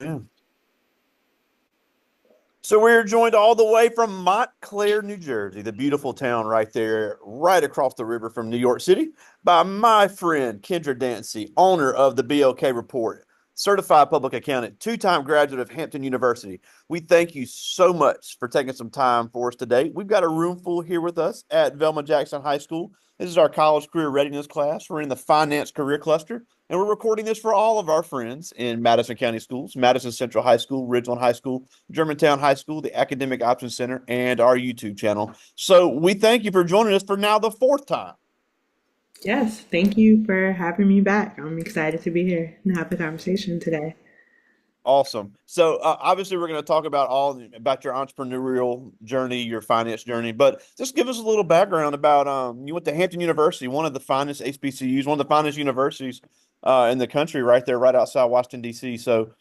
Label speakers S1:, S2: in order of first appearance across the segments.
S1: Yeah. So we're joined all the way from Montclair, New Jersey, the beautiful town right there, right across the river from New York City, by my friend Kendra Dancy, owner of the BLK Report, certified public accountant, two-time graduate of Hampton University. We thank you so much for taking some time for us today. We've got a room full here with us at Velma Jackson High School. This is our college career readiness class. We're in the finance career cluster. And we're recording this for all of our friends in Madison County Schools, Madison Central High School, Ridgeland High School, Germantown High School, the Academic Options Center, and our YouTube channel. So we thank you for joining us for now the fourth time.
S2: Yes, thank you for having me back. I'm excited to be here and have the conversation today.
S1: Awesome. So obviously we're going to talk about all about your entrepreneurial journey, your finance journey, but just give us a little background about you went to Hampton University, one of the finest HBCUs, one of the finest universities in the country, right there, right outside Washington D.C. So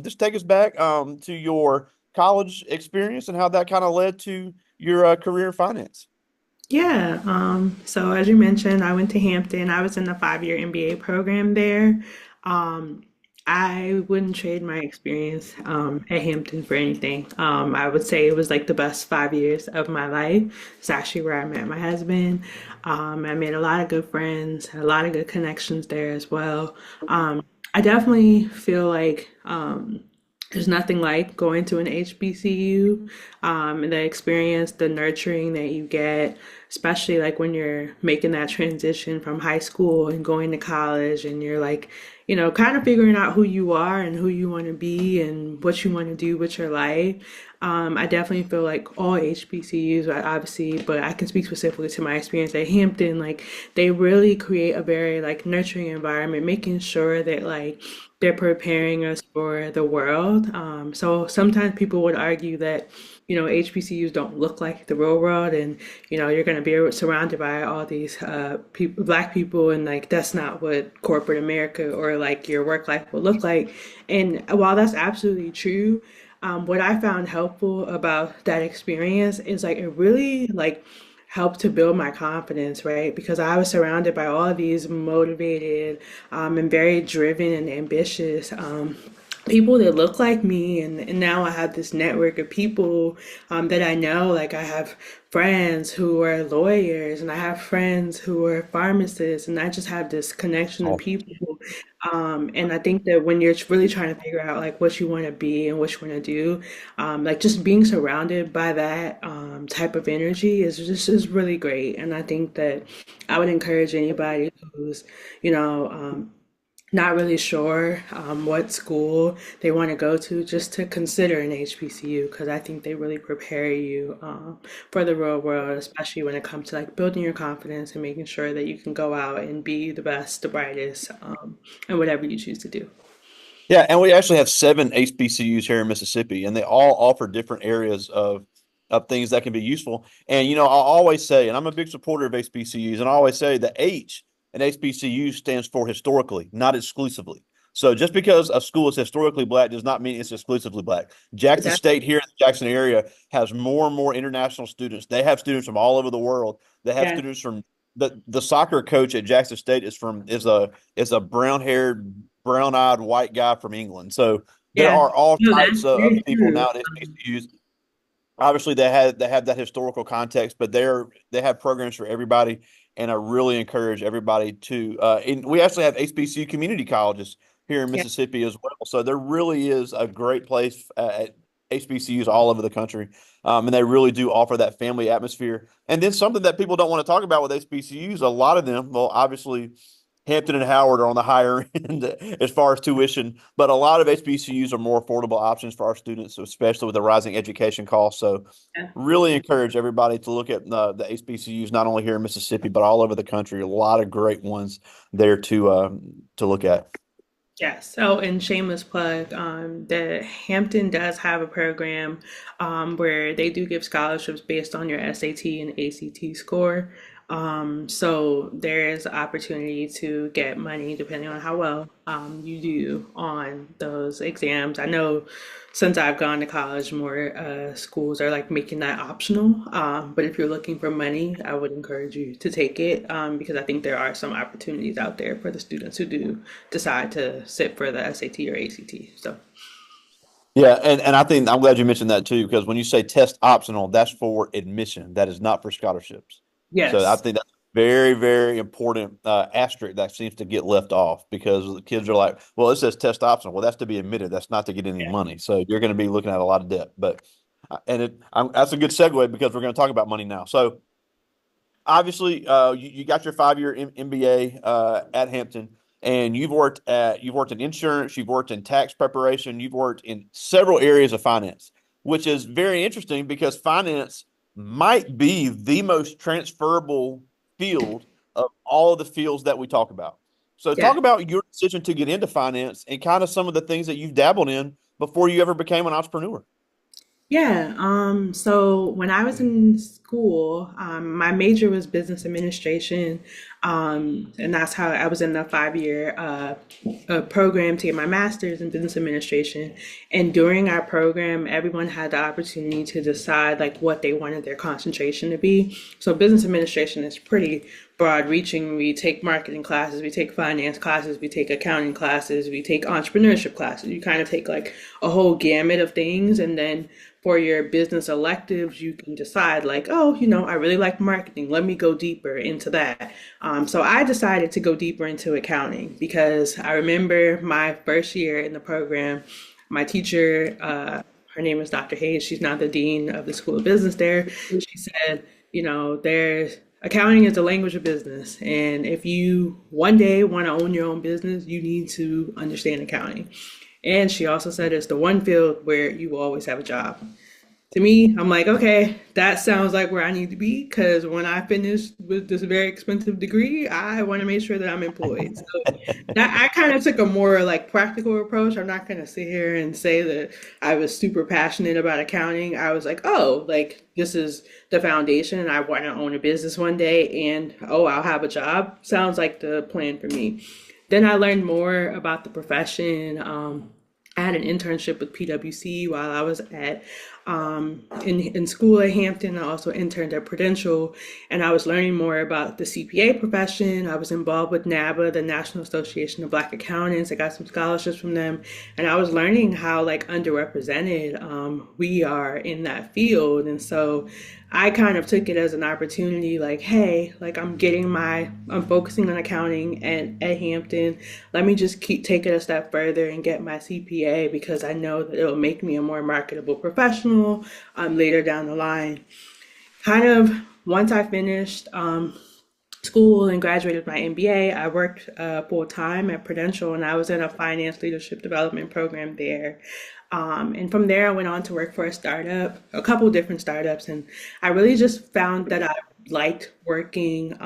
S1: just take us back to your college experience and how that kind of led to your career in finance.
S2: Yeah, so as you mentioned, I went to Hampton. I was in the 5-year MBA program there. Um, I wouldn't trade my experience at Hampton for anything. I would say it was like the best 5 years of my life. It's actually where I met my husband. I made a lot of good friends, a lot of good connections there as well. I definitely feel like there's nothing like going to an HBCU, the experience, the nurturing that you get, especially like when you're making that transition from high school and going to college, and you're like, kind of figuring out who you are and who you want to be and what you want to do with your life. I definitely feel like all HBCUs, obviously, but I can speak specifically to my experience at Hampton. Like they really create a very like nurturing environment, making sure that like they're preparing us for the world. So sometimes people would argue that, HBCUs don't look like the real world, and you're going to be surrounded by all these people, black people, and like that's not what corporate America or like your work life will look like. And while that's absolutely true, what I found helpful about that experience is like it really like helped to build my confidence, right? Because I was surrounded by all these motivated and very driven and ambitious people that look like me, and now I have this network of people that I know. Like I have friends who are lawyers, and I have friends who are pharmacists, and I just have this connection of people. And I think that when you're really trying to figure out like what you want to be and what you want to do, like just being surrounded by that type of energy is really great. And I think that I would encourage anybody who's, you know, um, not really sure what school they want to go to, just to consider an HBCU, because I think they really prepare you for the real world, especially when it comes to like building your confidence and making sure that you can go out and be the best, the brightest, and whatever you choose to do.
S1: Yeah, and we actually have seven HBCUs here in Mississippi, and they all offer different areas of things that can be useful. And I always say, and I'm a big supporter of HBCUs, and I always say the H in HBCU stands for historically, not exclusively. So just because a school is historically black does not mean it's exclusively black. Jackson
S2: That,
S1: State here in the Jackson area has more and more international students. They have students from all over the world. They have
S2: yeah,
S1: students from the soccer coach at Jackson State is a brown haired, brown eyed white guy from England. So there
S2: yeah.
S1: are all
S2: No, that's
S1: types of
S2: very
S1: people
S2: true.
S1: now at HBCUs. Obviously, they have that historical context, but they have programs for everybody, and I really encourage everybody to. And we actually have HBCU community colleges here in
S2: Yeah.
S1: Mississippi as well. So there really is a great place at HBCUs all over the country, and they really do offer that family atmosphere. And then something that people don't want to talk about with HBCUs, a lot of them, well, obviously Hampton and Howard are on the higher end as far as tuition, but a lot of HBCUs are more affordable options for our students, especially with the rising education costs. So,
S2: Yeah.
S1: really encourage everybody to look at the HBCUs not only here in Mississippi but all over the country. A lot of great ones there to look at.
S2: Yes. So, and shameless plug, the Hampton does have a program where they do give scholarships based on your SAT and ACT score. So there is opportunity to get money depending on how well you do on those exams. I know since I've gone to college, more schools are like making that optional. But if you're looking for money, I would encourage you to take it because I think there are some opportunities out there for the students who do decide to sit for the SAT or ACT. So,
S1: Yeah, and I think I'm glad you mentioned that too, because when you say test optional, that's for admission. That is not for scholarships. So I
S2: Yes.
S1: think that's very, very important asterisk that seems to get left off because the kids are like, well, it says test optional. Well, that's to be admitted. That's not to get any money. So you're going to be looking at a lot of debt. But that's a good segue because we're going to talk about money now. So obviously, you got your 5 year MBA at Hampton, and you've worked in insurance, you've worked in tax preparation, you've worked in several areas of finance, which is very interesting because finance might be the most transferable field of all of the fields that we talk about. So,
S2: Yeah.
S1: talk about your decision to get into finance and kind of some of the things that you've dabbled in before you ever became an entrepreneur.
S2: Yeah, so when I was in school, my major was business administration, and that's how I was in the 5 year program to get my master's in business administration. And during our program, everyone had the opportunity to decide like what they wanted their concentration to be. So business administration is pretty broad reaching. We take marketing classes, we take finance classes, we take accounting classes, we take entrepreneurship classes. You kind of take like a whole gamut of things. And then for your business electives, you can decide like, oh, I really like marketing. Let me go deeper into that. So I decided to go deeper into accounting because I remember my first year in the program, my teacher, her name is Dr. Hayes. She's now the dean of the School of Business there. She said, there's accounting is the language of business. And if you one day want to own your own business, you need to understand accounting. And she also said it's the one field where you will always have a job. To me, I'm like, okay, that sounds like where I need to be because when I finish with this very expensive degree, I want to make sure that I'm employed. So that I kind of took a more like practical approach. I'm not going to sit here and say that I was super passionate about accounting. I was like, oh, like this is the foundation and I want to own a business one day and oh, I'll have a job. Sounds like the plan for me. Then I learned more about the profession. I had an internship with PwC while I was at in school at Hampton. I also interned at Prudential, and I was learning more about the CPA profession. I was involved with NABA, the National Association of Black Accountants. I got some scholarships from them, and I was learning how like underrepresented we are in that field. And so I kind of took it as an opportunity, like, hey, like I'm focusing on accounting at Hampton. Let me just keep take it a step further and get my CPA because I know that it'll make me a more marketable professional later down the line. Kind of once I finished school and graduated my MBA, I worked full time at Prudential and I was in a finance leadership development program there. And from there, I went on to work for a startup, a couple different startups, and I really just found that I liked working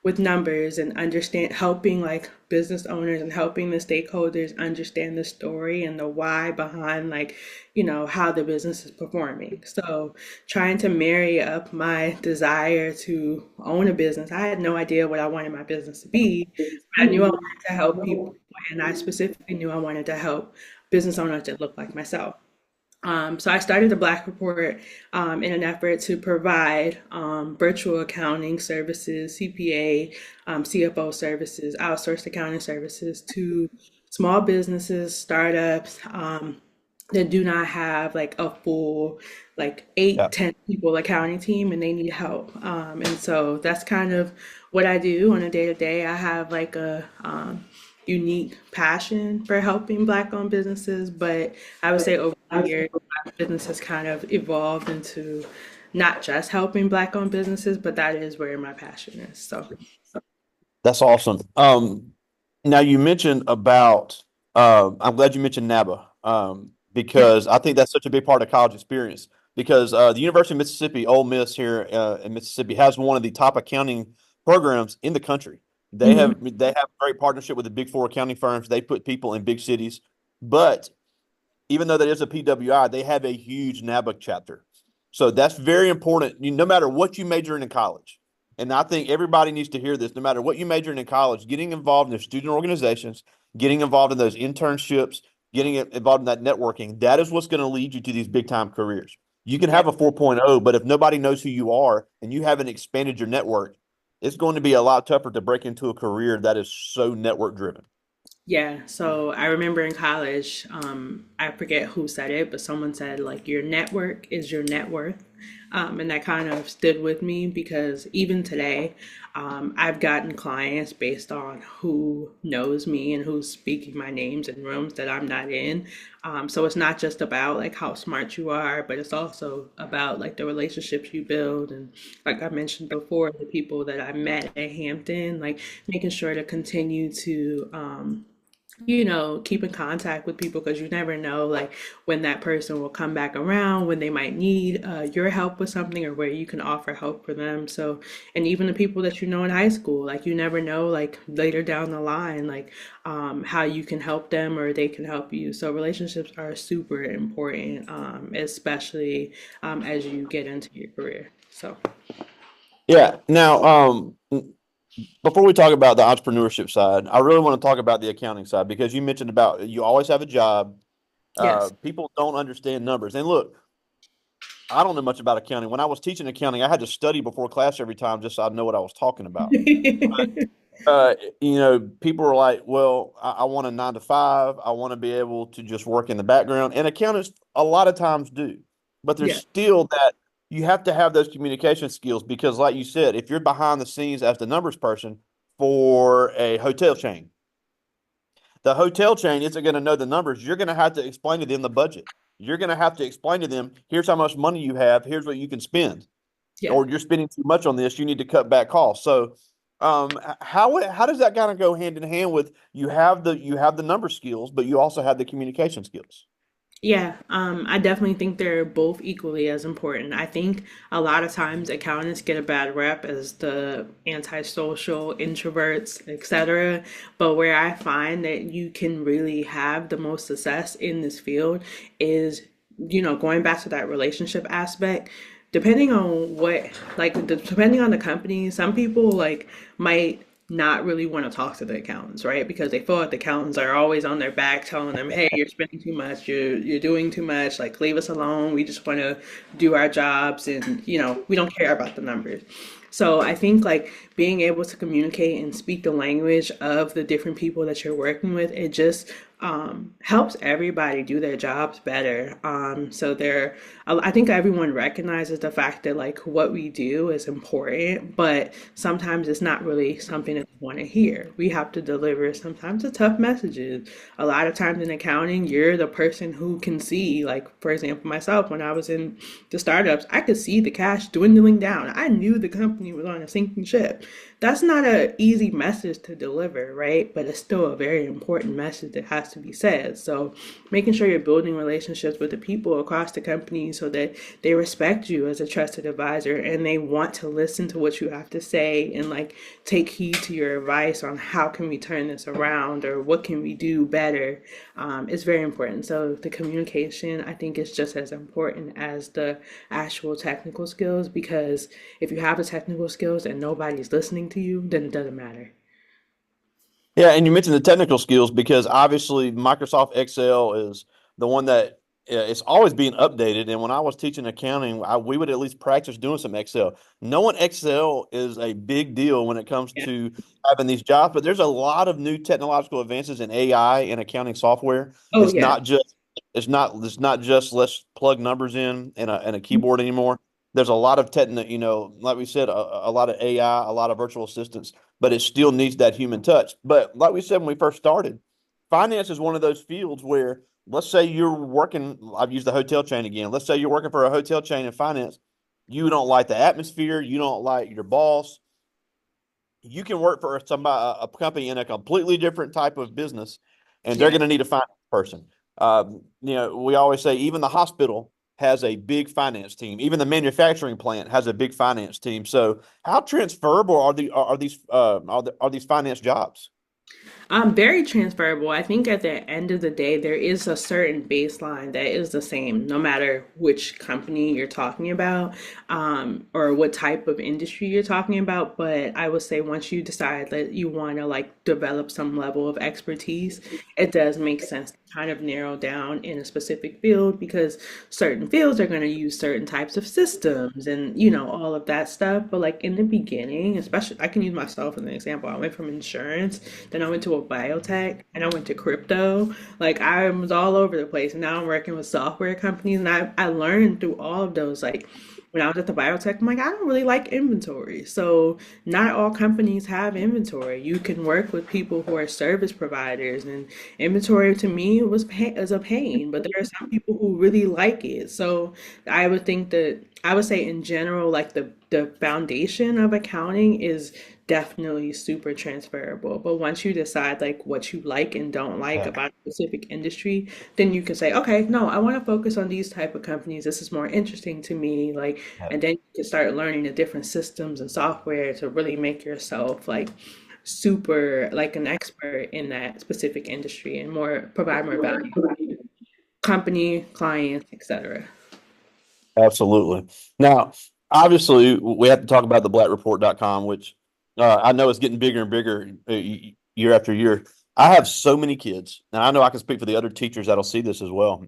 S2: with numbers and understand helping like business owners and helping the stakeholders understand the story and the why behind like how the business is performing. So trying to marry up my desire to own a business. I had no idea what I wanted my business to be. I knew I wanted to help people, and I specifically knew I wanted to help business owners that look like myself. So I started the Black Report in an effort to provide virtual accounting services, CPA, CFO services, outsourced accounting services to small businesses, startups that do not have like a full like
S1: Yeah.
S2: 8, 10 people accounting team and they need help. And so that's kind of what I do on a day to day. I have like a unique passion for helping Black owned businesses, but I would say over the years, my business has kind of evolved into not just helping Black owned businesses, but that is where my passion is. So,
S1: That's awesome. Now you mentioned about, I'm glad you mentioned NABA,
S2: yeah.
S1: because I think that's such a big part of college experience. Because the University of Mississippi, Ole Miss here in Mississippi, has one of the top accounting programs in the country.
S2: Mhm.
S1: They have a great partnership with the big four accounting firms. They put people in big cities, but even though that is a PWI, they have a huge NABA chapter. So that's very important. No matter what you major in college, and I think everybody needs to hear this. No matter what you major in college, getting involved in the student organizations, getting involved in those internships, getting involved in that networking, that is what's going to lead you to these big time careers. You can
S2: Yeah.
S1: have a 4.0, but if nobody knows who you are and you haven't expanded your network, it's going to be a lot tougher to break into a career that is so network driven.
S2: Yeah, so I remember in college, I forget who said it, but someone said like your network is your net worth. And that kind of stood with me because even today, I've gotten clients based on who knows me and who's speaking my names in rooms that I'm not in. So it's not just about like how smart you are, but it's also about like the relationships you build. And like I mentioned before, the people that I met at Hampton, like making sure to continue to, keep in contact with people because you never know like when that person will come back around, when they might need your help with something or where you can offer help for them. So, and even the people that you know in high school, like you never know like later down the line, like how you can help them or they can help you. So relationships are super important, especially as you get into your career. So,
S1: Yeah. Now, before we talk about the entrepreneurship side, I really want to talk about the accounting side because you mentioned about you always have a job.
S2: yes.
S1: People don't understand numbers. And look, I don't know much about accounting. When I was teaching accounting, I had to study before class every time just so I know what I was talking about. People are like, well, I want a 9 to 5. I want to be able to just work in the background. And accountants a lot of times do. But there's
S2: Yeah.
S1: still that you have to have those communication skills because, like you said, if you're behind the scenes as the numbers person for a hotel chain, the hotel chain isn't going to know the numbers. You're going to have to explain to them the budget. You're going to have to explain to them, here's how much money you have, here's what you can spend,
S2: Yeah.
S1: or you're spending too much on this, you need to cut back costs. So how does that kind of go hand in hand with you have the number skills, but you also have the communication skills?
S2: Yeah, I definitely think they're both equally as important. I think a lot of times accountants get a bad rep as the antisocial, introverts, etc. But where I find that you can really have the most success in this field is, going back to that relationship aspect. Depending on depending on the company, some people like might not really want to talk to the accountants, right? Because they feel like the accountants are always on their back telling them, "Hey, you're spending too much. You're doing too much. Like, leave us alone. We just want to do our jobs, and we don't care about the numbers." So I think like being able to communicate and speak the language of the different people that you're working with, it just helps everybody do their jobs better. I think everyone recognizes the fact that like what we do is important, but sometimes it's not really something that they want to hear. We have to deliver sometimes the tough messages. A lot of times in accounting, you're the person who can see, like for example, myself when I was in the startups, I could see the cash dwindling down. I knew the company was on a sinking ship. That's not an easy message to deliver, right? But it's still a very important message that has to be said. So making sure you're building relationships with the people across the company so that they respect you as a trusted advisor and they want to listen to what you have to say and like take heed to your advice on how can we turn this around or what can we do better. It's very important. So the communication, I think, is just as important as the actual technical skills because if you have the technical skills and nobody's listening to you, then it doesn't matter.
S1: Yeah, and you mentioned the technical skills because obviously Microsoft Excel is the one that it's always being updated. And when I was teaching accounting, we would at least practice doing some Excel. Knowing Excel is a big deal when it comes
S2: Yeah.
S1: to having these jobs, but there's a lot of new technological advances in AI and accounting software.
S2: Oh,
S1: It's
S2: yeah.
S1: not just it's not just let's plug numbers in a keyboard anymore. There's a lot of like we said, a lot of AI, a lot of virtual assistants, but it still needs that human touch. But like we said when we first started, finance is one of those fields where let's say you're working, I've used the hotel chain again. Let's say you're working for a hotel chain in finance. You don't like the atmosphere, you don't like your boss. You can work for somebody, a company in a completely different type of business, and they're
S2: Yeah.
S1: going to need a finance person. We always say even the hospital has a big finance team. Even the manufacturing plant has a big finance team. So, how transferable are these finance jobs?
S2: Very transferable. I think at the end of the day, there is a certain baseline that is the same, no matter which company you're talking about, or what type of industry you're talking about. But I would say once you decide that you want to like develop some level of expertise, it does make sense kind of narrow down in a specific field because certain fields are going to use certain types of systems and all of that stuff. But like in the beginning, especially I can use myself as an example. I went from insurance, then I went to a biotech, and I went to crypto. Like I was all over the place, and now I'm working with software companies, and I learned through all of those. Like when I was at the biotech, I'm like, I don't really like inventory. So not all companies have inventory. You can work with people who are service providers, and inventory to me is a pain. But there are some people who really like it. So I would think that I would say in general, like the foundation of accounting is definitely super transferable. But once you decide like what you like and don't like
S1: Yeah.
S2: about a specific industry, then you can say, okay, no, I want to focus on these type of companies. This is more interesting to me. Like, and then you can start learning the different systems and software to really make yourself like super like an expert in that specific industry and more provide more value to company, clients, etc.
S1: Absolutely. Now, obviously, we have to talk about the blackreport.com, which I know is getting bigger and bigger year after year. I have so many kids, and I know I can speak for the other teachers that'll see this as well,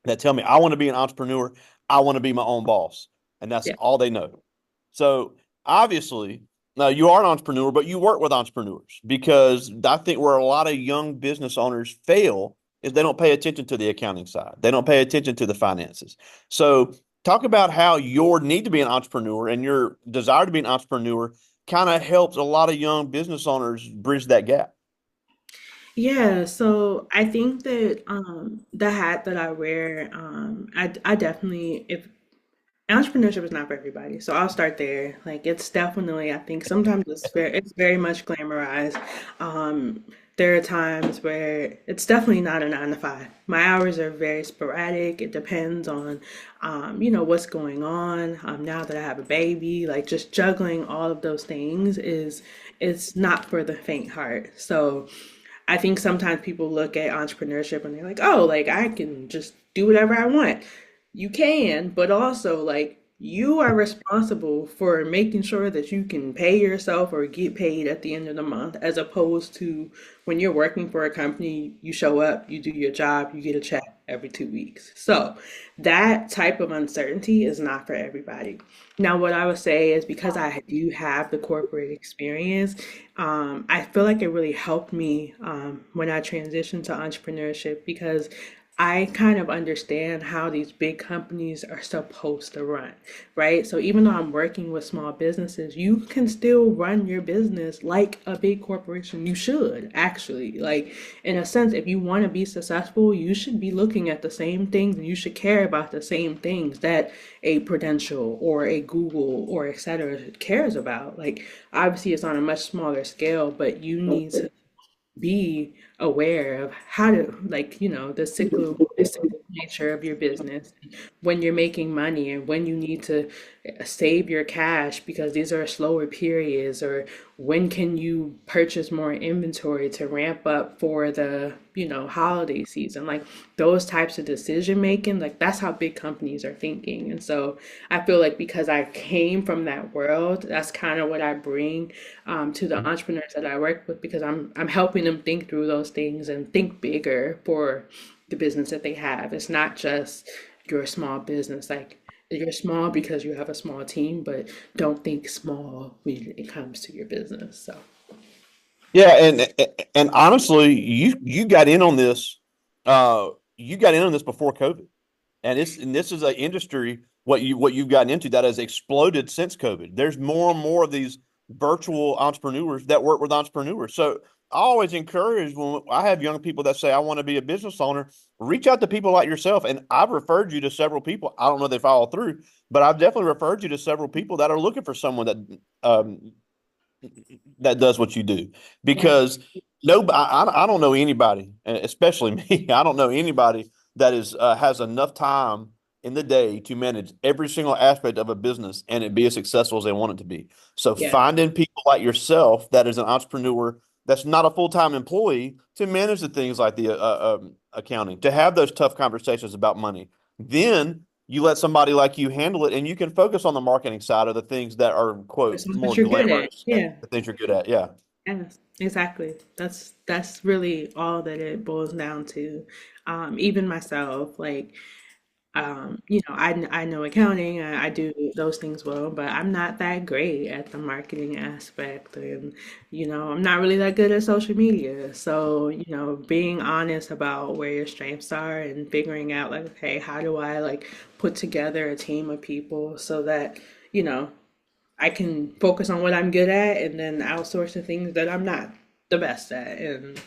S1: that tell me, I want to be an entrepreneur. I want to be my own boss. And that's
S2: Yeah.
S1: all they know. So obviously, now you are an entrepreneur, but you work with entrepreneurs because I think where a lot of young business owners fail is they don't pay attention to the accounting side. They don't pay attention to the finances. So talk about how your need to be an entrepreneur and your desire to be an entrepreneur kind of helps a lot of young business owners bridge that gap.
S2: Yeah, so I think that the hat that I wear, I definitely if entrepreneurship is not for everybody. So I'll start there. Like it's definitely, I think sometimes it's very much glamorized. Um, there are times where it's definitely not a 9 to 5. My hours are very sporadic. It depends on, what's going on. Now that I have a baby, like just juggling all of those things is it's not for the faint heart. So I think sometimes people look at entrepreneurship and they're like, oh, like I can just do whatever I want. You can, but also like you are responsible for making sure that you can pay yourself or get paid at the end of the month, as opposed to when you're working for a company, you show up, you do your job, you get a check every 2 weeks. So that type of uncertainty is not for everybody. Now, what I would say is because I do have the corporate experience, I feel like it really helped me when I transitioned to entrepreneurship because I kind of understand how these big companies are supposed to run, right? So even though I'm working with small businesses, you can still run your business like a big corporation. You should actually, like, in a sense, if you want to be successful, you should be looking at the same things and you should care about the same things that a Prudential or a Google or et cetera cares about. Like, obviously, it's on a much smaller scale, but you need to be aware of how to like the cyclical nature of your business, when you're making money and when you need to save your cash because these are slower periods, or when can you purchase more inventory to ramp up for the holiday season. Like those types of decision making, like that's how big companies are thinking. And so I feel like because I came from that world, that's kind of what I bring to the entrepreneurs that I work with, because I'm helping them think through those things and think bigger for the business that they have. It's not just your small business. Like you're small because you have a small team, but don't think small when it comes to your business. So
S1: Yeah, and honestly, you got in on this. You got in on this before COVID, and this is an industry what you've gotten into that has exploded since COVID. There's more and more of these virtual entrepreneurs that work with entrepreneurs. So I always encourage when I have young people that say I want to be a business owner, reach out to people like yourself. And I've referred you to several people. I don't know if they follow through, but I've definitely referred you to several people that are looking for someone that does what you do
S2: yeah,
S1: because no, I don't know anybody, especially me. I don't know anybody that is has enough time in the day to manage every single aspect of a business and it be as successful as they want it to be. So
S2: yeah.
S1: finding people like yourself that is an entrepreneur that's not a full-time employee to manage the things like the accounting, to have those tough conversations about money, then you let somebody like you handle it and you can focus on the marketing side of the things that are quote
S2: That's
S1: more
S2: what you're good at.
S1: glamorous,
S2: Yeah.
S1: the things you're good at. Yeah.
S2: Yes, exactly. That's really all that it boils down to. Even myself, like I know accounting, I do those things well, but I'm not that great at the marketing aspect, and I'm not really that good at social media. So, being honest about where your strengths are and figuring out like, okay, how do I like put together a team of people so that, you know, I can focus on what I'm good at and then outsource the things that I'm not the best at. And,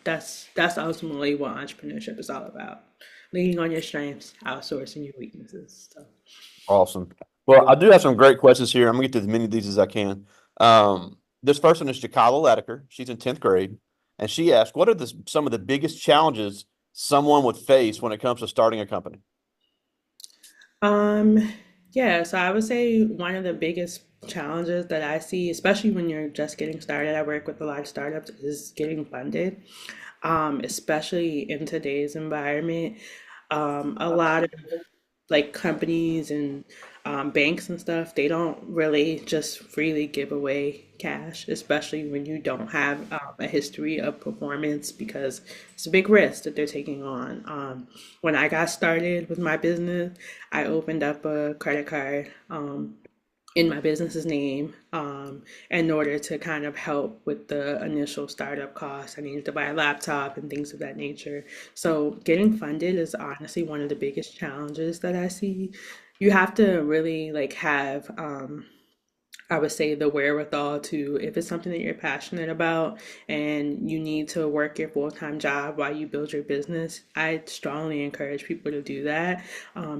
S2: that's ultimately what entrepreneurship is all about. Leaning on your strengths, outsourcing your weaknesses. So,
S1: Awesome. Well, I do have some great questions here. I'm gonna get to as many of these as I can. This first one is Jakala Latiker. She's in 10th grade, and she asked, "What are some of the biggest challenges someone would face when it comes to starting a company?"
S2: um, yeah, so I would say one of the biggest challenges that I see, especially when you're just getting started, I work with a lot of startups, is getting funded. Especially in today's environment. A lot of like companies and banks and stuff, they don't really just freely give away cash, especially when you don't have a history of performance because it's a big risk that they're taking on. When I got started with my business, I opened up a credit card. In my business's name in order to kind of help with the initial startup costs. I needed to buy a laptop and things of that nature. So getting funded is honestly one of the biggest challenges that I see. You have to really like have I would say the wherewithal to, if it's something that you're passionate about and you need to work your full-time job while you build your business, I strongly encourage people to do that.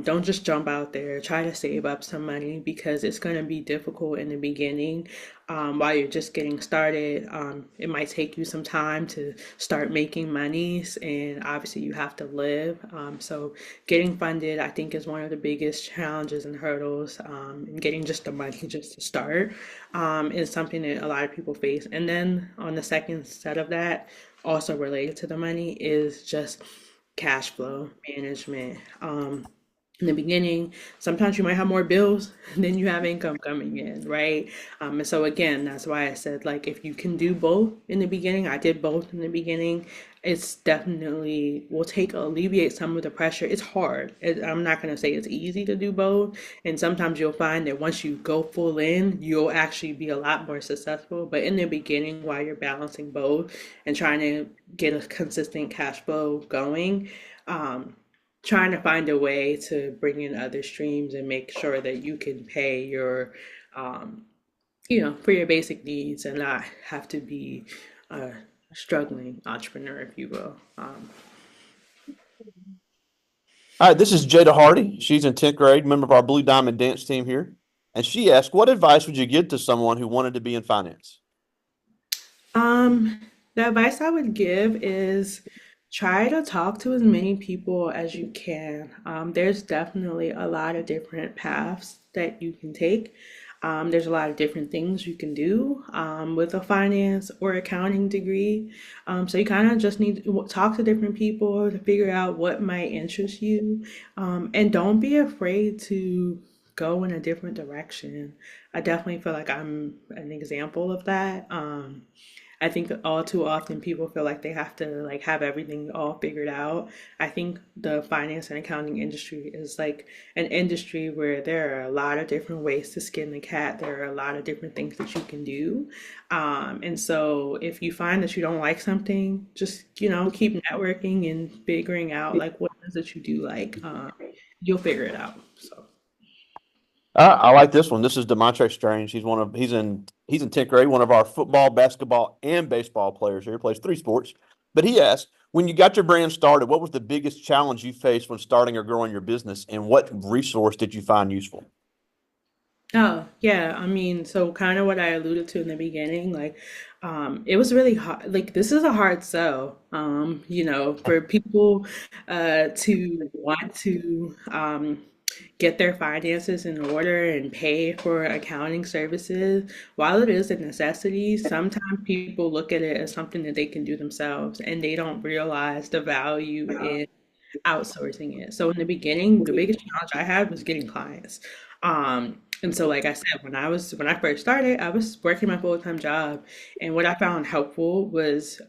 S2: Don't just jump out there. Try to save up some money because it's going to be difficult in the beginning. While you're just getting started, it might take you some time to start making monies, and obviously you have to live. So getting funded, I think, is one of the biggest challenges and hurdles, and getting just the money just to start is something that a lot of people face. And then on the second set of that, also related to the money, is just cash flow management. In the beginning, sometimes you might have more bills than you have income coming in, right? And so again, that's why I said like if you can do both in the beginning, I did both in the beginning. It's definitely will take alleviate some of the pressure. It's hard. I'm not gonna say it's easy to do both, and sometimes you'll find that once you go full in, you'll actually be a lot more successful. But in the beginning, while you're balancing both and trying to get a consistent cash flow going, um, trying to find a way to bring in other streams and make sure that you can pay your um, for your basic needs and not have to be a struggling entrepreneur, if you will.
S1: All right, this is Jada Hardy. She's in 10th grade, member of our Blue Diamond dance team here. And she asked, "What advice would you give to someone who wanted to be in finance?"
S2: Um, the advice I would give is try to talk to as many people as you can. There's definitely a lot of different paths that you can take. There's a lot of different things you can do with a finance or accounting degree. So you kind of just need to talk to different people to figure out what might interest you. And don't be afraid to go in a different direction. I definitely feel like I'm an example of that. I think all too often people feel like they have to like have everything all figured out. I think the finance and accounting industry is like an industry where there are a lot of different ways to skin the cat. There are a lot of different things that you can do. And so if you find that you don't like something, just, keep networking and figuring out like what it is that you do like. You'll figure it out. So.
S1: I like this one. This is Demontre Strange. He's in 10th grade, one of our football, basketball, and baseball players here. He plays three sports. But he asked, when you got your brand started, what was the biggest challenge you faced when starting or growing your business, and what resource did you find useful?
S2: Oh, yeah. I mean, so kind of what I alluded to in the beginning, like, it was really hard. Like, this is a hard sell, for people to want to get their finances in order and pay for accounting services. While it is a necessity, sometimes people look at it as something that they can do themselves and they don't realize the value in outsourcing it. So in the beginning, the biggest challenge I had was getting clients. And so, like I said, when I first started, I was working my full-time job, and what I found helpful was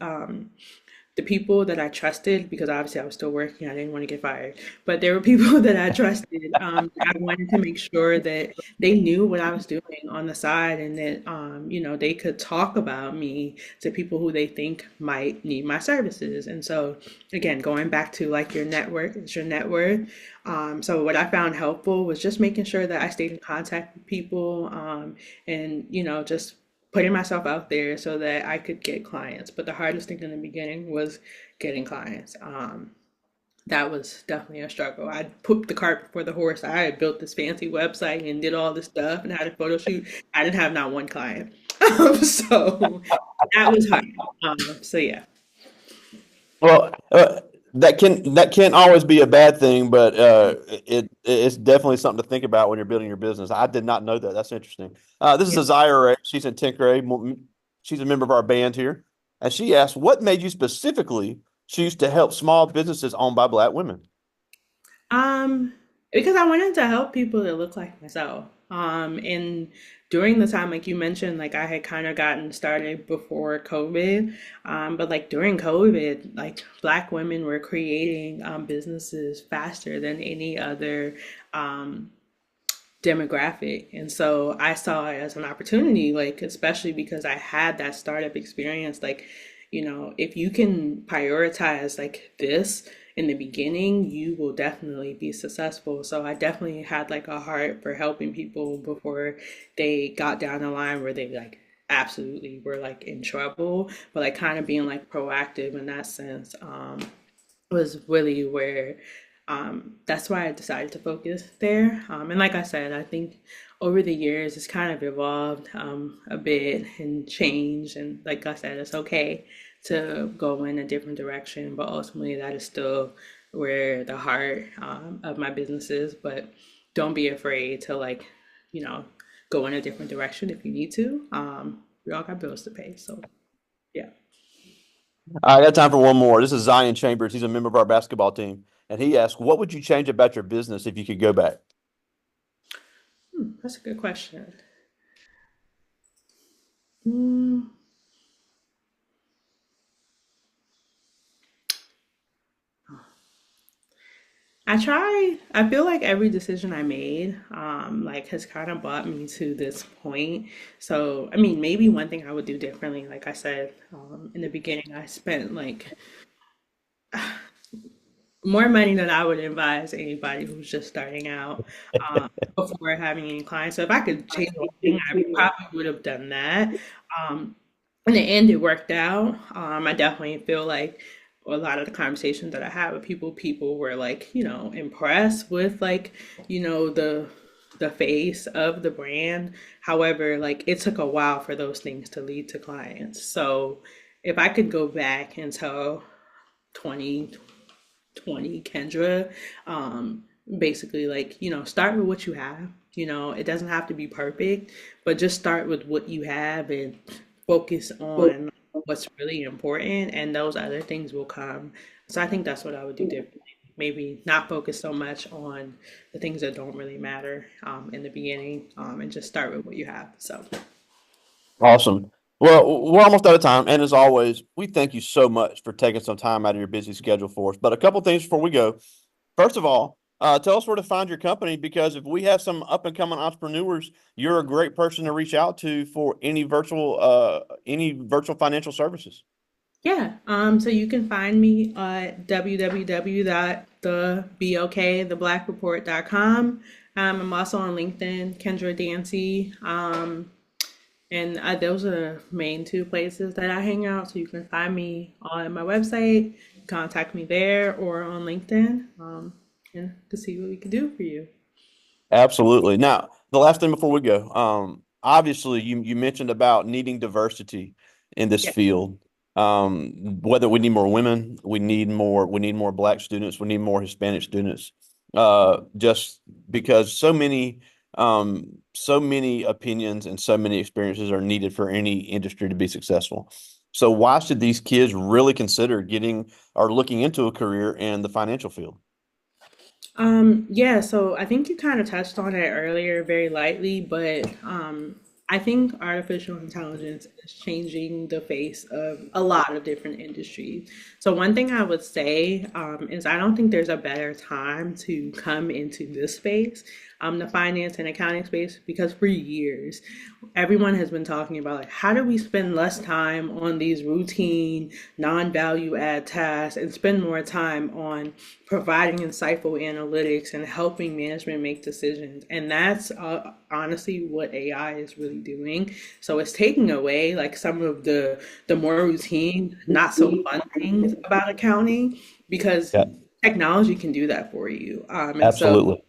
S2: the people that I trusted, because obviously I was still working, I didn't want to get fired, but there were people that I trusted. I wanted to make sure that they knew what I was doing on the side, and that they could talk about me to people who they think might need my services. And so, again, going back to like your network, it's your net worth. So what I found helpful was just making sure that I stayed in contact with people, and just putting myself out there so that I could get clients. But the hardest thing in the beginning was getting clients. That was definitely a struggle. I put the cart before the horse. I had built this fancy website and did all this stuff and had a photo shoot. I didn't have not one client. So that was hard. So yeah.
S1: Well, that can't always be a bad thing, but it's definitely something to think about when you're building your business. I did not know that. That's interesting. This is
S2: Yeah.
S1: Azira Ray. She's in 10th grade. She's a member of our band here, and she asked, "What made you specifically choose to help small businesses owned by Black women?"
S2: Um, because I wanted to help people that look like myself. And during the time, like you mentioned, like I had kind of gotten started before COVID. But like during COVID, like Black women were creating businesses faster than any other um demographic. And so I saw it as an opportunity, like, especially because I had that startup experience. Like, if you can prioritize like this in the beginning, you will definitely be successful. So I definitely had like a heart for helping people before they got down the line where they like absolutely were like in trouble, but like kind of being like proactive in that sense. Was really where that's why I decided to focus there. And like I said, I think over the years it's kind of evolved a bit and changed. And like I said, it's okay to go in a different direction, but ultimately that is still where the heart of my business is. But don't be afraid to like, you know, go in a different direction if you need to. We all got bills to pay, so yeah.
S1: I got time for one more. This is Zion Chambers. He's a member of our basketball team, and he asked, "What would you change about your business if you could go back?"
S2: That's a good question. Hmm. I feel like every decision I made, like has kind of brought me to this point. So, I mean, maybe one thing I would do differently, like I said, in the beginning, I spent like more money than I would advise anybody who's just starting out, before having any clients. So if I could change anything, I probably would have done that. Um, in the end, it worked out. I definitely feel like a lot of the conversations that I had with people were like, impressed with like, the face of the brand. However, like it took a while for those things to lead to clients. So if I could go back and tell 2020 Kendra, basically like, start with what you have. It doesn't have to be perfect, but just start with what you have and focus on what's really important, and those other things will come. So I think that's what I would do differently. Maybe not focus so much on the things that don't really matter in the beginning, and just start with what you have. So
S1: Awesome. Well, we're almost out of time, and as always, we thank you so much for taking some time out of your busy schedule for us. But a couple things before we go. First of all, tell us where to find your company because if we have some up and coming entrepreneurs, you're a great person to reach out to for any virtual financial services.
S2: yeah, so you can find me at www.theblakreport.com. I'm also on LinkedIn, Kendra Dancy. And those are the main two places that I hang out. So you can find me on my website, contact me there, or on LinkedIn, and to see what we can do for you.
S1: Absolutely. Now, the last thing before we go, obviously you mentioned about needing diversity in this
S2: Yeah.
S1: field. Whether we need more women, we need more Black students, we need more Hispanic students. Just because so many opinions and so many experiences are needed for any industry to be successful. So why should these kids really consider getting or looking into a career in the financial field?
S2: Yeah, so I think you kind of touched on it earlier very lightly, but I think artificial intelligence is changing the face of a lot of different industries. So one thing I would say is I don't think there's a better time to come into this space, the finance and accounting space, because for years everyone has been talking about like how do we spend less time on these routine, non-value add tasks and spend more time on providing insightful analytics and helping management make decisions. And that's honestly what AI is really doing. So it's taking away like some of the more routine, not so fun things about accounting because
S1: Yeah,
S2: technology can do that for you. And so
S1: absolutely.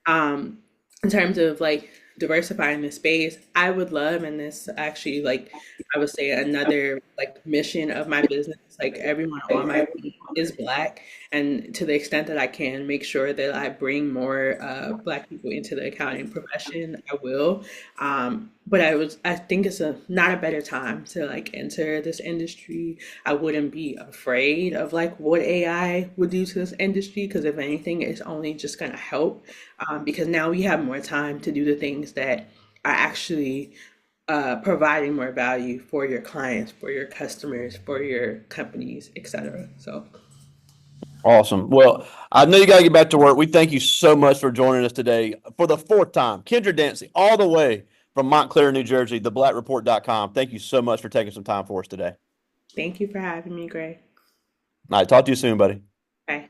S2: um, in terms of like diversifying the space, I would love, and this actually like I would say another like mission of my business, like everyone on my team is Black, and to the extent that I can make sure that I bring more Black people into the accounting profession, I will. But I think it's a not a better time to like enter this industry. I wouldn't be afraid of like what AI would do to this industry because if anything, it's only just gonna help because now we have more time to do the things that are actually providing more value for your clients, for your customers, for your companies, etc. So
S1: Awesome. Well, I know you got to get back to work. We thank you so much for joining us today for the fourth time. Kendra Dancy, all the way from Montclair, New Jersey, theblattreport.com. Thank you so much for taking some time for us today.
S2: thank you for having me, Gray.
S1: All right, talk to you soon, buddy.
S2: Bye.